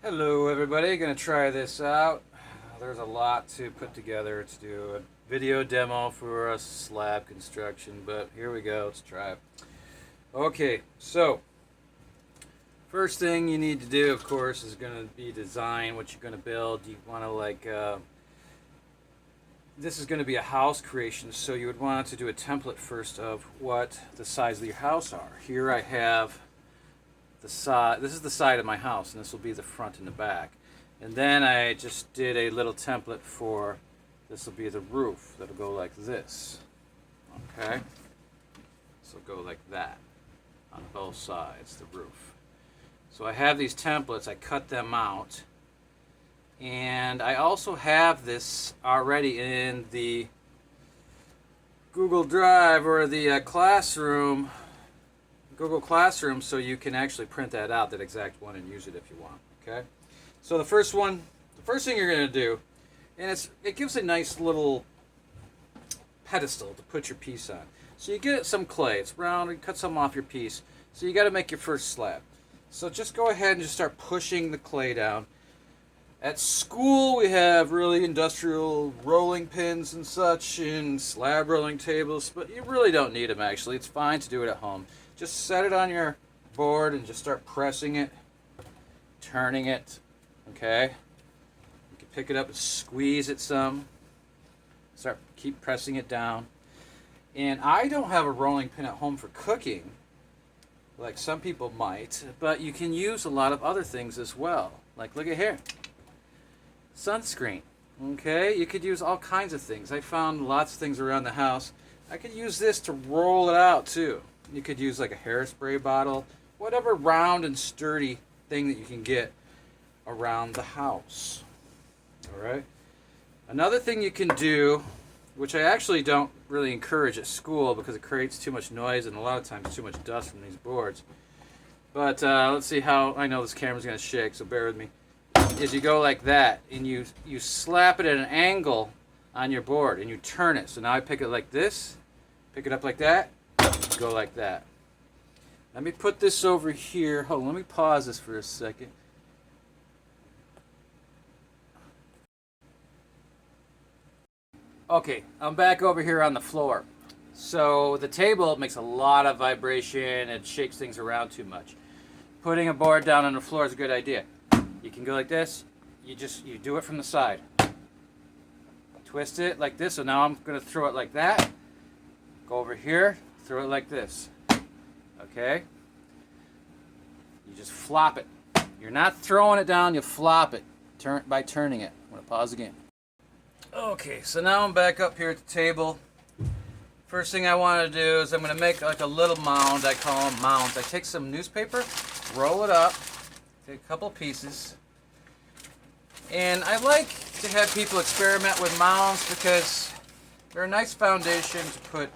Hello everybody, gonna try this out. There's a lot to put together to do a video demo for a slab construction, but here we go, let's try it. Okay, so first thing you need to do, of course, is gonna be design what you're gonna build. You wanna this is gonna be a house creation, so you would want to do a template first of what the size of your house are. Here I have the side. This is the side of my house, and this will be the front and the back. And then I just did a little template for this will be the roof. That'll go like this. Okay, so go like that on both sides, the roof. So I have these templates. I cut them out, and I also have this already in the Google Drive or the Google Classroom, so you can actually print that out, that exact one, and use it if you want. Okay, so the first thing you're going to do, and it gives a nice little pedestal to put your piece on. So you get some clay, it's round, and cut some off your piece. So you got to make your first slab. So just go ahead and just start pushing the clay down. At school we have really industrial rolling pins and such, and slab rolling tables, but you really don't need them actually. It's fine to do it at home. Just set it on your board and just start pressing it, turning it, okay? You can pick it up and squeeze it some. Keep pressing it down. And I don't have a rolling pin at home for cooking, like some people might, but you can use a lot of other things as well. Like, look at here. Sunscreen, okay? You could use all kinds of things. I found lots of things around the house. I could use this to roll it out too. You could use like a hairspray bottle, whatever round and sturdy thing that you can get around the house. Alright? Another thing you can do, which I actually don't really encourage at school because it creates too much noise and a lot of times too much dust from these boards. But let's see how, I know this camera's going to shake, so bear with me. Is you go like that and you slap it at an angle on your board and you turn it. So now I pick it like this, pick it up like that, go like that. Let me put this over here. Hold on, let me pause this for a second. Okay, I'm back over here on the floor. So the table makes a lot of vibration and shakes things around too much. Putting a board down on the floor is a good idea. You can go like this. You do it from the side. Twist it like this. So now I'm going to throw it like that. Go over here. Throw it like this. Okay? You just flop it. You're not throwing it down, you flop it by turning it. I'm going to pause again. Okay, so now I'm back up here at the table. First thing I want to do is I'm going to make like a little mound. I call them mounds. I take some newspaper, roll it up, take a couple pieces. And I like to have people experiment with mounds because they're a nice foundation to put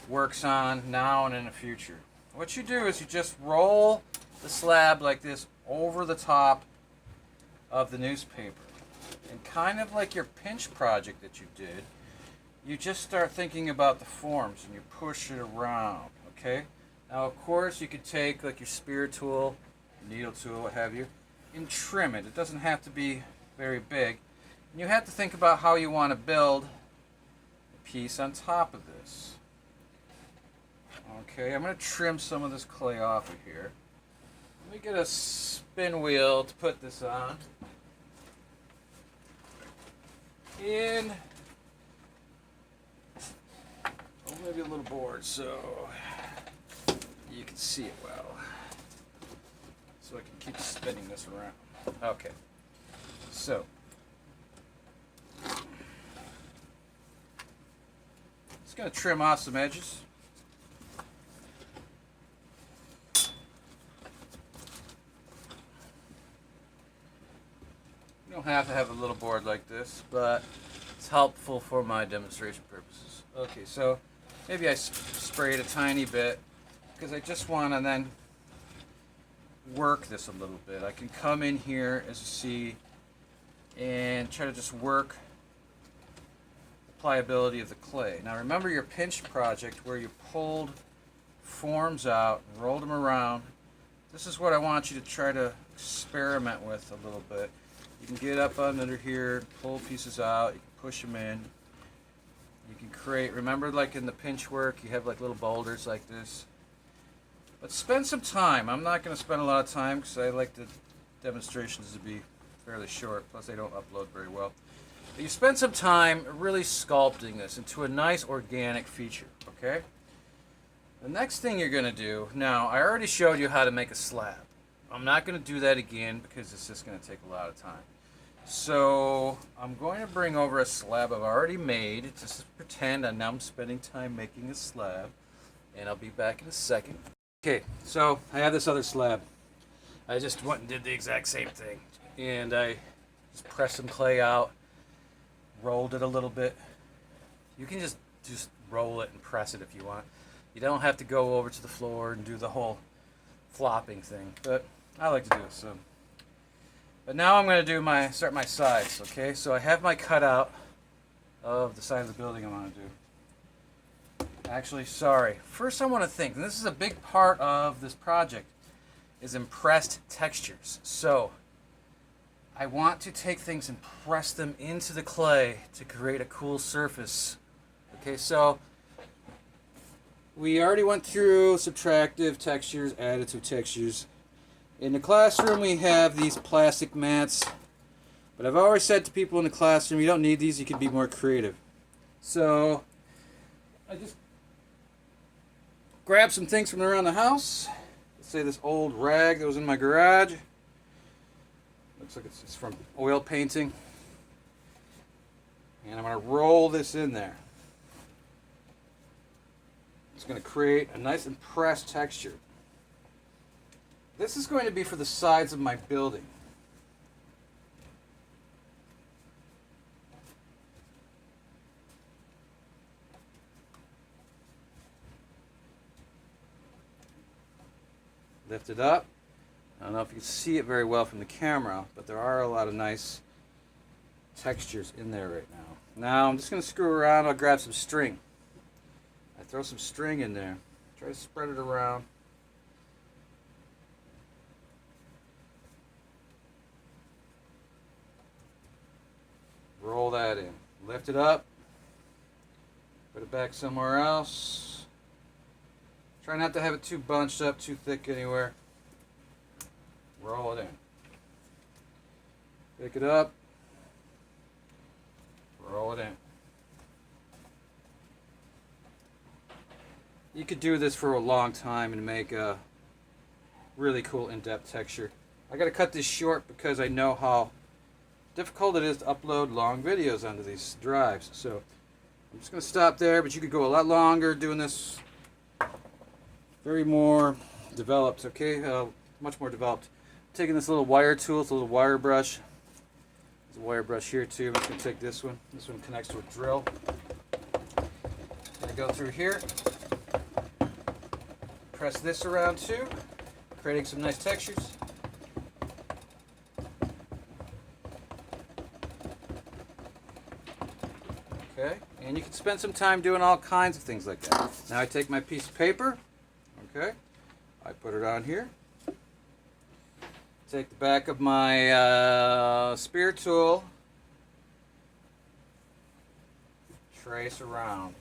works on now and in the future. What you do is you just roll the slab like this over the top of the newspaper. And kind of like your pinch project that you did, you just start thinking about the forms and you push it around, okay? Now of course you could take like your spear tool, needle tool, what have you, and trim it. It doesn't have to be very big. And you have to think about how you want to build a piece on top of this. Okay, I'm going to trim some of this clay off of here. Let me get a spin wheel to put this on. And maybe a little board so you can see it well. So I can keep spinning this around. Okay, so just going to trim off some edges. You don't have to have a little board like this, but it's helpful for my demonstration purposes. Okay, so maybe I spray it a tiny bit because I just want to then work this a little bit. I can come in here, as you see, and try to just work the pliability of the clay. Now remember your pinch project where you pulled forms out and rolled them around. This is what I want you to try to experiment with a little bit. You can get up under here, pull pieces out, you can push them in. You can create, remember like in the pinch work, you have like little boulders like this. But spend some time. I'm not going to spend a lot of time because I like the demonstrations to be fairly short, plus they don't upload very well. But you spend some time really sculpting this into a nice organic feature, okay? The next thing you're going to do, now I already showed you how to make a slab. I'm not going to do that again because it's just going to take a lot of time. So I'm going to bring over a slab I've already made. Just pretend now I'm spending time making a slab, and I'll be back in a second. Okay, so I have this other slab. I just went and did the exact same thing, and I just pressed some clay out, rolled it a little bit. You can just roll it and press it if you want. You don't have to go over to the floor and do the whole flopping thing, but I like to do it. So, but now I'm going to do start my sides. Okay, so I have my cutout of the side of the building I want to do. Actually, sorry. First, I want to think. And this is a big part of this project, is impressed textures. So I want to take things and press them into the clay to create a cool surface. Okay, so we already went through subtractive textures, additive textures. In the classroom, we have these plastic mats. But I've always said to people in the classroom, you don't need these, you can be more creative. So I just grabbed some things from around the house. Let's say this old rag that was in my garage. Looks like it's from oil painting. And I'm going to roll this in there. It's going to create a nice impressed texture. This is going to be for the sides of my building. Lift it up. I don't know if you can see it very well from the camera, but there are a lot of nice textures in there right now. Now I'm just going to screw around. I'll grab some string. I throw some string in there. Try to spread it around. Roll that in. Lift it up. Put it back somewhere else. Try not to have it too bunched up, too thick anywhere. Roll it in. Pick it up. Roll it in. You could do this for a long time and make a really cool in-depth texture. I got to cut this short because I know how difficult it is to upload long videos onto these drives. So I'm just going to stop there, but you could go a lot longer doing this. Very more developed, okay? Much more developed. Taking this little wire tool, it's a little wire brush. There's a wire brush here too. I'm just going to take this one. This one connects to a drill. I'm going to go through here. Press this around too, creating some nice textures. Okay, and you can spend some time doing all kinds of things like that. Now I take my piece of paper, okay, I put it on here. Take the back of my spear tool, trace around.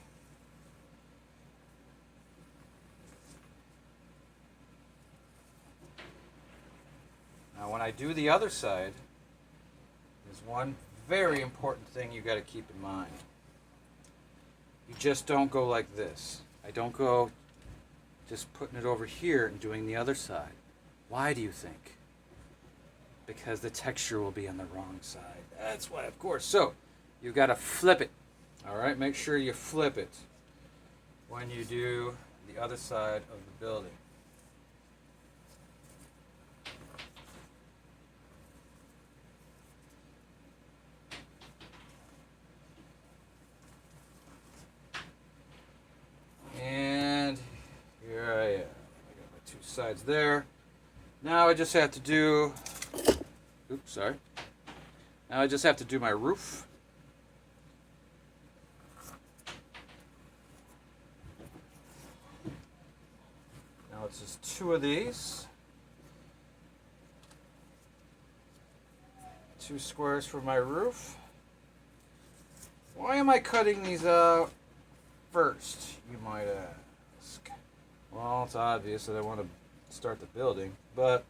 Now when I do the other side, there's one very important thing you got to keep in mind. You just don't go like this. I don't go just putting it over here and doing the other side. Why do you think? Because the texture will be on the wrong side. That's why, of course. So you've got to flip it. All right, make sure you flip it when you do the other side of the building. And here I am. I got my two sides there. Now I just have to do, oops, sorry. Now I just have to do my roof. Now it's just two of these. 2 squares for my roof. Why am I cutting these out first, you might ask? Well, it's obvious that I want to start the building, but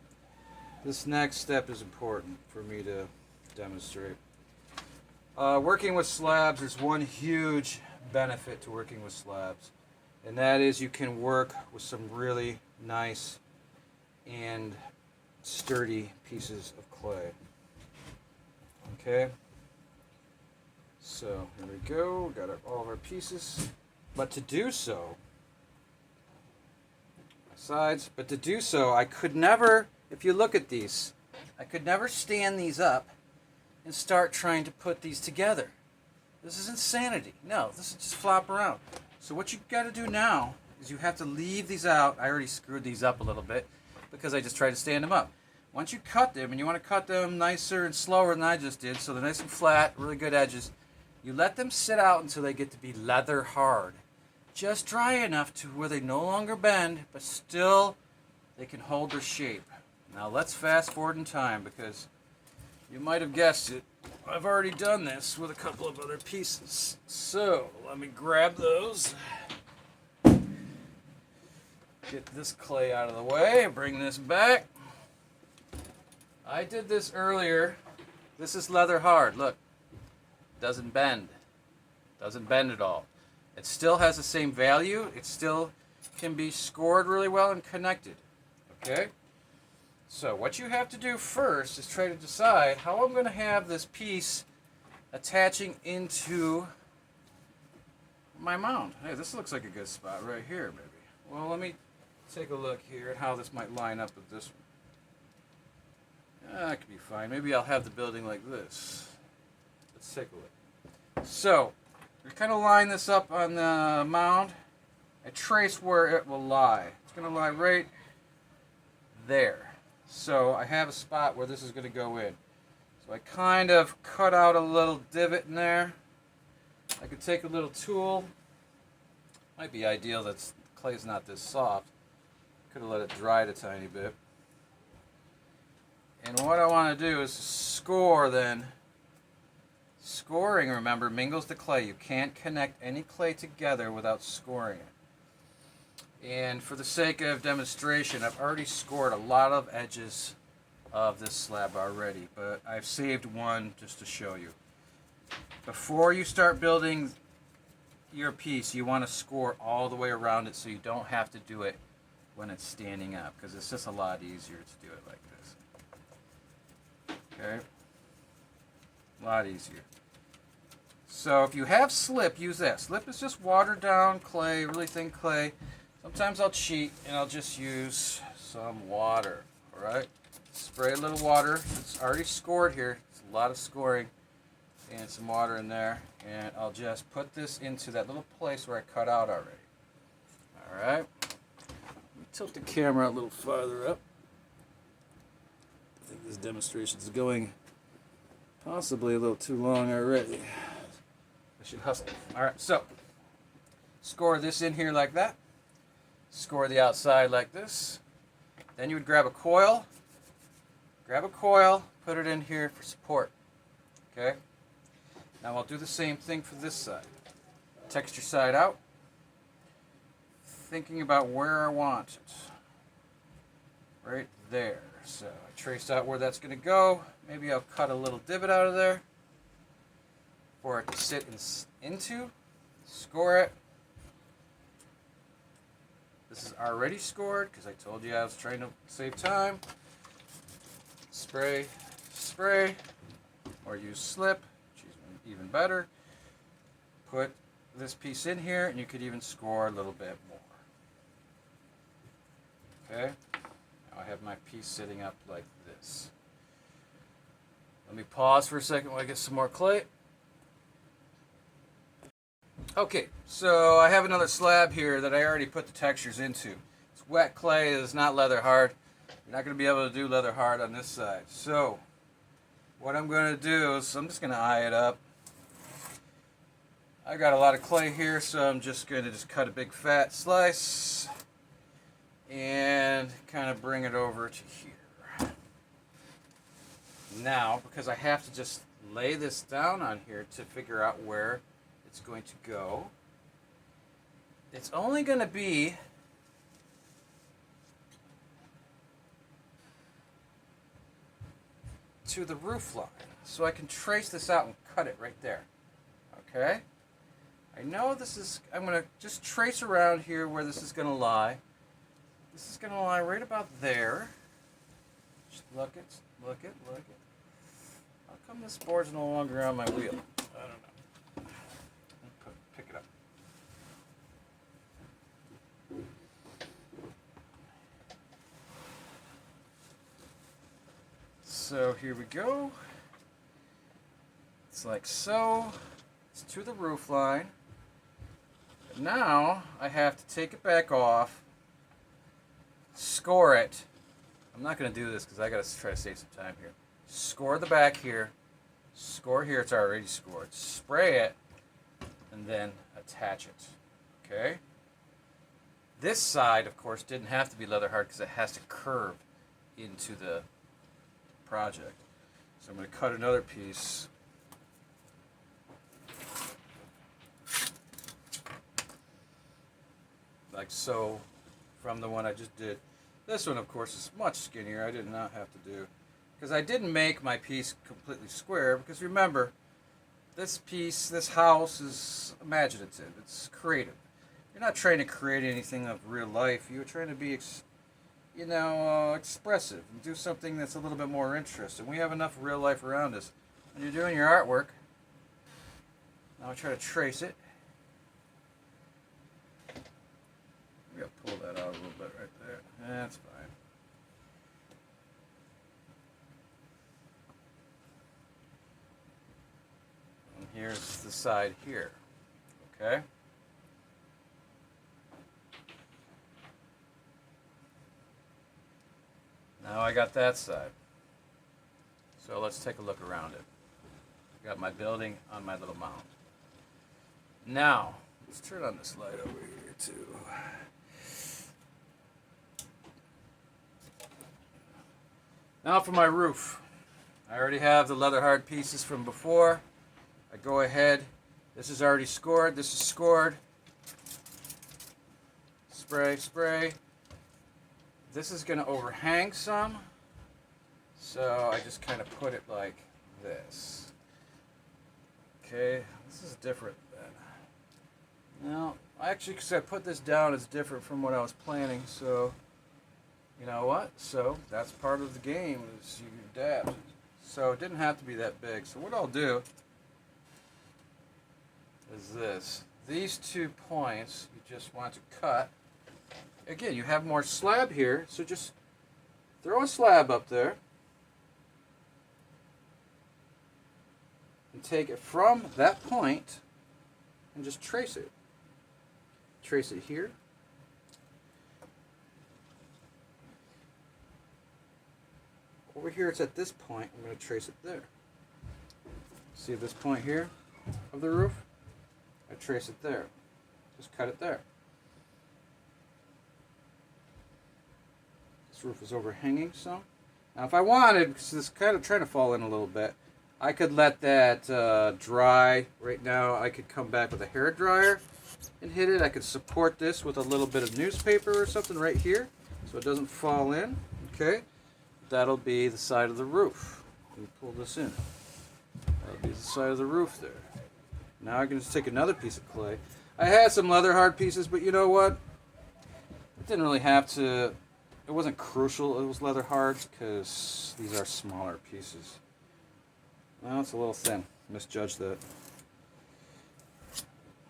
this next step is important for me to demonstrate. Working with slabs, there's one huge benefit to working with slabs, and that is you can work with some really nice and sturdy pieces of clay. Okay, so here we go, got all of our pieces, but to do so, I could never, if you look at these, I could never stand these up and start trying to put these together. This is insanity. No, this is just flop around. So what you got to do now is you have to leave these out. I already screwed these up a little bit because I just tried to stand them up. Once you cut them, and you want to cut them nicer and slower than I just did, so they're nice and flat, really good edges, you let them sit out until they get to be leather hard. Just dry enough to where they no longer bend, but still they can hold their shape. Now let's fast forward in time, because you might have guessed it, I've already done this with a couple of other pieces. So let me grab those. Get this clay out of the way and bring this back. I did this earlier. This is leather hard. Look, doesn't bend. Doesn't bend at all. It still has the same value. It still can be scored really well and connected. Okay? So what you have to do first is try to decide how I'm going to have this piece attaching into my mound. Hey, this looks like a good spot right here, maybe. Well, let me take a look here at how this might line up with this one. That could be fine. Maybe I'll have the building like this. Let's take a look. So, we kind of line this up on the mound. I trace where it will lie. It's going to lie right there. So, I have a spot where this is going to go in. So, I kind of cut out a little divot in there. I could take a little tool. Might be ideal that the clay's not this soft. Could have let it dry a tiny bit. And what I want to do is score then. Scoring, remember, mingles the clay. You can't connect any clay together without scoring it. And for the sake of demonstration, I've already scored a lot of edges of this slab already, but I've saved one just to show you. Before you start building your piece, you want to score all the way around it so you don't have to do it when it's standing up, because it's just a lot easier to do it like this. Okay, a lot easier. So if you have slip, use that. Slip is just watered down clay, really thin clay. Sometimes I'll cheat and I'll just use some water. All right, spray a little water. It's already scored here. It's a lot of scoring, and some water in there. And I'll just put this into that little place where I cut out already. All right. Let me tilt the camera a little farther up. I think this demonstration is going possibly a little too long already. I should hustle. Alright, so score this in here like that. Score the outside like this. Then you would grab a coil. Put it in here for support. Okay? Now I'll do the same thing for this side. Texture side out. Thinking about where I want it. Right there. So I traced out where that's going to go. Maybe I'll cut a little divot out of there for it to sit into. Score it. This is already scored because I told you I was trying to save time. Spray, spray, or use slip, which is even better. Put this piece in here and you could even score a little bit more. Okay? I have my piece sitting up like this. Let me pause for a second while I get some more clay. Okay, so I have another slab here that I already put the textures into. It's wet clay, it's not leather hard. You're not going to be able to do leather hard on this side. So, what I'm going to do is I'm just going to eye it up. I got a lot of clay here, so I'm just going to cut a big fat slice and kind of bring it over to here. now, because I have to just lay this down on here to figure out where it's going to go, it's only going to be to the roof line. So I can trace this out and cut it right there. Okay? I know this is, I'm going to just trace around here where this is going to lie. This is going to lie right about there. Just look it. How come this board's no longer on my wheel? I don't know. Pick it up. So here we go. It's like so. It's to the roof line. But now I have to take it back off, score it. I'm not going to do this because I got to try to save some time here. Score the back here. Score here. It's already scored. Spray it. And then attach it. Okay? This side, of course, didn't have to be leather hard because it has to curve into the project. So I'm going to cut another piece. Like so, from the one I just did. This one, of course, is much skinnier. I did not have to do, because I didn't make my piece completely square, because remember, this piece, this house is imaginative. It's creative. You're not trying to create anything of real life. You're trying to be, expressive and do something that's a little bit more interesting. We have enough real life around us. When you're doing your artwork, now I try to trace it. I'm going to pull that out a little bit right there. That's fine. And here's the side here. Okay? Now I got that side. So let's take a look around it. I got my building on my little mound. Now, let's turn on this light over here too. Now for my roof. I already have the leather hard pieces from before. I go ahead. This is already scored. This is scored. Spray, spray. This is going to overhang some. So I just kind of put it like this. Okay, this is different then. Now, actually, because I put this down, it's different from what I was planning. So, you know what? So that's part of the game, is you adapt. So it didn't have to be that big. So what I'll do is this. These 2 points you just want to cut. Again, you have more slab here, so just throw a slab up there and take it from that point and just trace it. Trace it here. Over here, it's at this point. I'm going to trace it there. See this point here of the roof? I trace it there. Just cut it there. This roof is overhanging some. Now, if I wanted, because it's kind of trying to fall in a little bit, I could let that dry. Right now, I could come back with a hair dryer and hit it. I could support this with a little bit of newspaper or something right here, so it doesn't fall in. Okay. That'll be the side of the roof. Let me pull this in. That'll be the side of the roof there. Now I can just take another piece of clay. I had some leather hard pieces, but you know what? It didn't really have to. It wasn't crucial it was leather hards, because these are smaller pieces. Well, it's a little thin. Misjudged that.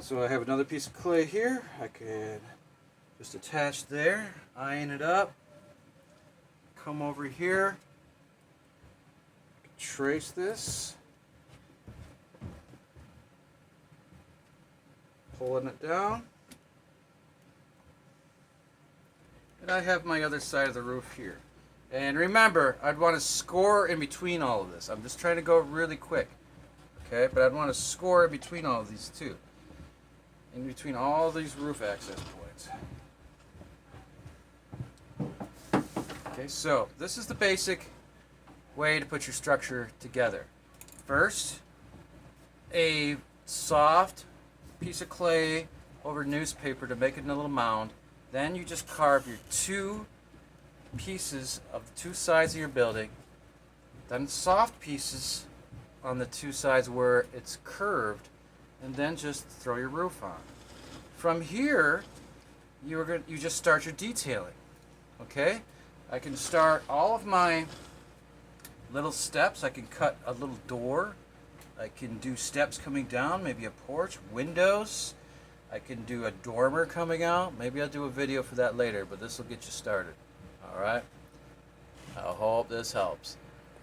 So I have another piece of clay here. I could just attach there, iron it up. Come over here, trace this, pulling it down, and I have my other side of the roof here. And remember, I'd want to score in between all of this. I'm just trying to go really quick, okay? But I'd want to score in between all of these too, in between all these roof access points. Okay, so this is the basic way to put your structure together. First, a soft piece of clay over newspaper to make it in a little mound. Then you just carve your two pieces of the two sides of your building, then soft pieces on the two sides where it's curved, and then just throw your roof on. From here, you just start your detailing. Okay? I can start all of my little steps. I can cut a little door. I can do steps coming down, maybe a porch, windows. I can do a dormer coming out. Maybe I'll do a video for that later, but this will get you started. All right? I hope this helps.